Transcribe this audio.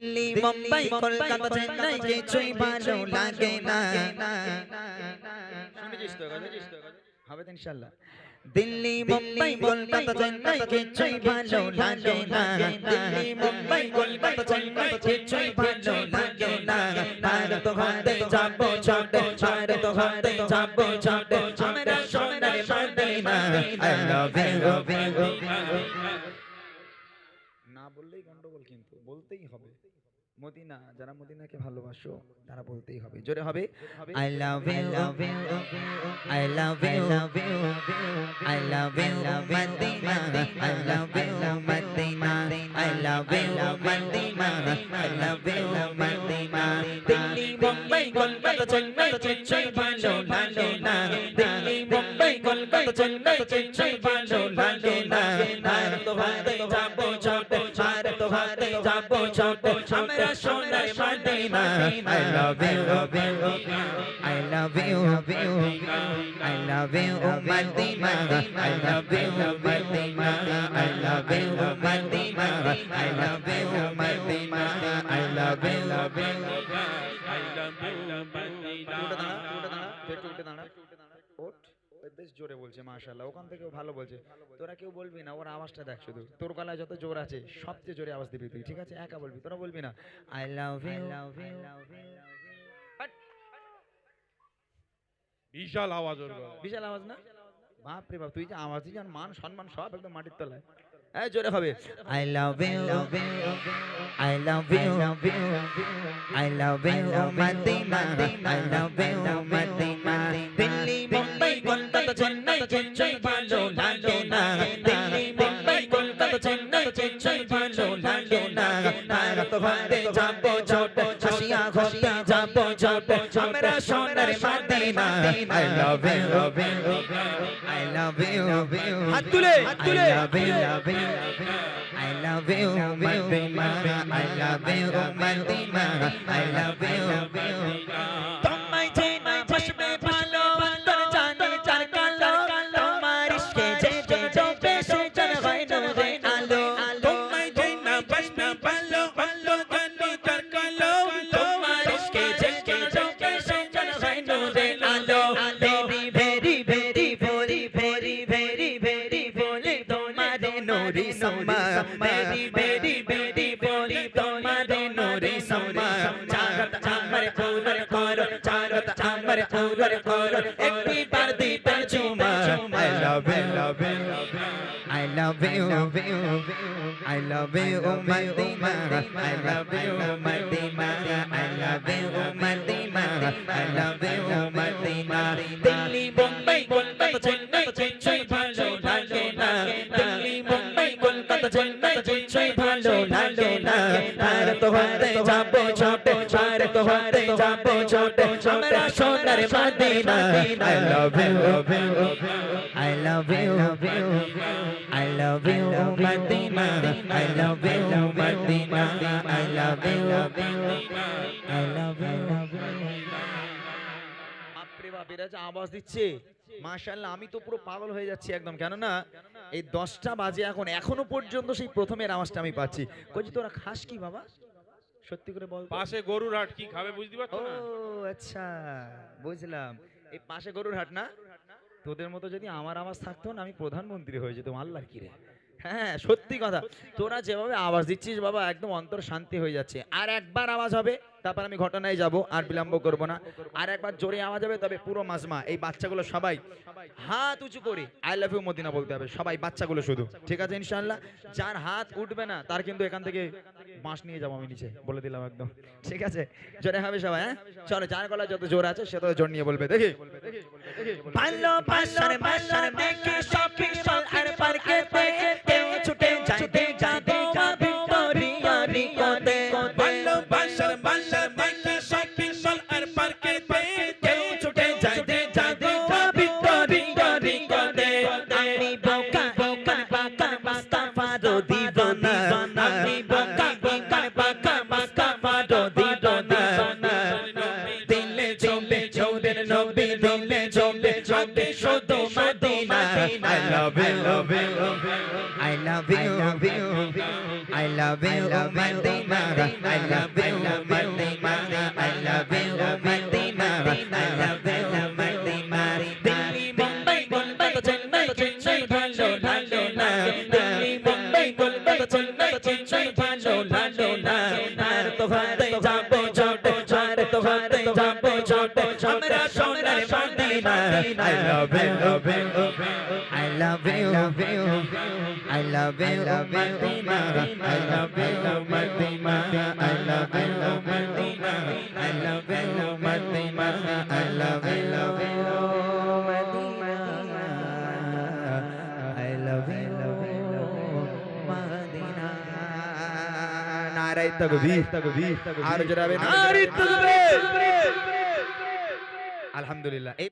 দিল্লি মুম্বাই কলকাতা চেন্নাই কিছুই ভালো লাগে না। শুনেছিস তো কথা? হবে তো ইনশাআল্লাহ। দিল্লি মুম্বাই কলকাতা চেন্নাই কিছুই ভালো লাগে না। দিল্লি মুম্বাই কলকাতা চেন্নাই কিছুই ভালো লাগে না। ভারত হতে যাবো ছোটে, ভারত হতে যাবো ছোটে, আমরা সোনার মদিনা। I love you, না বললেই গন্ডগোল, কিন্তু বলতেই হবে। মদিনা, যারা মদিনাকে ভালোবাসো তারা বলতেই হবে, জোরে হবে। I love you, I love you, I love you, Madina, I love you, Madina, I love you, Madina, I love you, Madina. Delhi Mumbai Kolkata Chennai কিছুই ভালো লাগে না। দিল্লি মুম্বাই কলকাতা চেন্নাই কিছুই ভালো লাগে না। ভারত হতে যাবো ছোটে, ভারত হতে যাবো ছোটে, আমরা সোনার Medina. I love you, I love you, I love you, Madina, I love you, Madina, I love you, Madina, I love you, Madina, I love you, বেশ জোরে বলছে মাশাআল্লাহ, ওখান থেকেও ভালো বলছে। তোরা কেউ বলবি না, ওর আওয়াজটা দেখ শুধু, তোর গলায় যত জোর আছে সবচেয়ে জোরে আওয়াজ দিবি তুই, ঠিক আছে? একা বলবি, তোরা বলবি না আই লাভ ইউ। বিশাল আওয়াজ ওর গলায়। বিশাল আওয়াজ না? বাপ রে বাপ, তুই যে আওয়াজই জান, মান সম্মান সব একদম মাটির তলায়। এই জোরে হবে। I love you, I love you, I love you, Madina, I love you, Madina. Delhi Mumbai Kolkata Chennai কিছুই ভালো লাগে না। দিল্লি মুম্বাই কলকাতা চেন্নাই কিছুই ভালো লাগে না। ভারত হতে যাবো ছোটে, হাসিয়া হতে যাবো ছোটে, আমরা সোনার Medina. I love you, I love you, হাত তুলে, হাত তুলে। I love you, I love you, Madina, I love you, Madina, I love you, তোমায় চেনা বসবে ভালো, তোর জানে চার কালো, তোমার ইশকে যে যে ডোবে সে যেন হয় নূরে আলো। তোমায় চেনা বসবে ভালো, তোর জানে চার কালো, তোমার ইশকে যে যে ডোবে সে যেন হয় নূরে আলো। Very very very very very very very তোমারে নূরি সম্মা, ভেরি ভেরি ভেরি ভেরি তোমারে নূরি সম্মা। চারত আমার পূরণ করো, চারত আমার পূরণ করো, একটি বার দিতে চুমা। I love you, I love you, I love you, Madina, I love you, Madina, I love you, Madina, I love you, Madina. Delhi Mumbai Kolkata Chennai কিছুই ভালো লাগে না। দিল্লি মুম্বাই কলকাতা চেন্নাই কিছুই ভালো লাগে না। ভারত হতে যাবো ছোটে, ভারত হতে যাবো ছোটে, আমরা সোনার Medina. I love you, I love you, I love you, Madina, I love you, Madina, I love you, I love you. বাপরে বাপ, এরা যে আওয়াজ দিচ্ছে মাশাআল্লাহ, আমি তো পুরো পাগল হয়ে যাচ্ছি একদম। কেননা এই 10টা বাজে এখন, এখনো পর্যন্ত সেই প্রথমের আওয়াজটা আমি পাচ্ছি। কইছি তোরা খাস কি বাবা, সত্যি করে বল। পাশে গরুর হাট, কি খাবে বুঝতে পারছো না? ও আচ্ছা, বুঝলাম। এই পাশে গরুর হাট না? তোদের মতো যদি আমার আওয়াজ থাকতো না, আমি প্রধানমন্ত্রী হয়ে যেতাম। আল্লাহর কি রে, হ্যাঁ সত্যি কথা। তোরা যেভাবে আওয়াজ দিচ্ছিস বাবা, একদম অন্তর শান্তি হয়ে যাচ্ছে। আর একবার আওয়াজ হবে, তারপর আমি ঘটনায় যাব, আর বিলম্ব করব না। আর একবার জোরে আওয়াজ হবে, তবে পুরো মাজমা এই বাচ্চাগুলো সবাই হাত উঁচু করে আই লাভ ইউ মদিনা বলতে হবে, সবাই বাচ্চাগুলো শুধু, ঠিক আছে ইনশাআল্লাহ? যার হাত উঠবে না তার কিন্তু এখান থেকে বাঁশ নিয়ে যাবো আমি নিচে, বলে দিলাম একদম, ঠিক আছে? জোরে হবে সবাই, হ্যাঁ চলো, যার গলা যত জোর আছে সে তত জোর নিয়ে বলবে। দেখি ভালোবাসার বাসার দেখে শপিং মল আর পার্কেতে কেউ ছুটে যায় যাবে ভিক্টোরিয়া রিকোতে। ভালোবাসার বাসার দেখে শপিং মল আর পার্কেতে কেউ ছুটে যায় ভিক্টোরিয়া রিকোতে। আমি বোকা বোকা বোকা মুস্তাফারও দিওয়ানা, আমি বোকা বোকা বোকা মুস্তাফারও দিওয়ানা। দিলে চলে চোদের নবী, দিলে চলে চলে শুধু Medina. I love you, I love you, I love love you, Medina. I love you, Medina. I love you, Medina. I love you, Medina. Delhi, Mumbai, Kolkata, Chennai, Chennai, Bangalore, London. Delhi, Mumbai, Kolkata, Chennai, Chennai, Bangalore, London. Bharat bhate jabo chote, Bharat bhate jabo chote. Hamara sonar Medina. I love you, I love you, I love you, Medina. I love you, Medina. I love you, Medina. I love you, Medina. I love you, Medina. I love you, Medina. নারায়ে তাকবীর, আর জোরে নারায়ে তাকবীর। আলহামদুলিল্লাহ।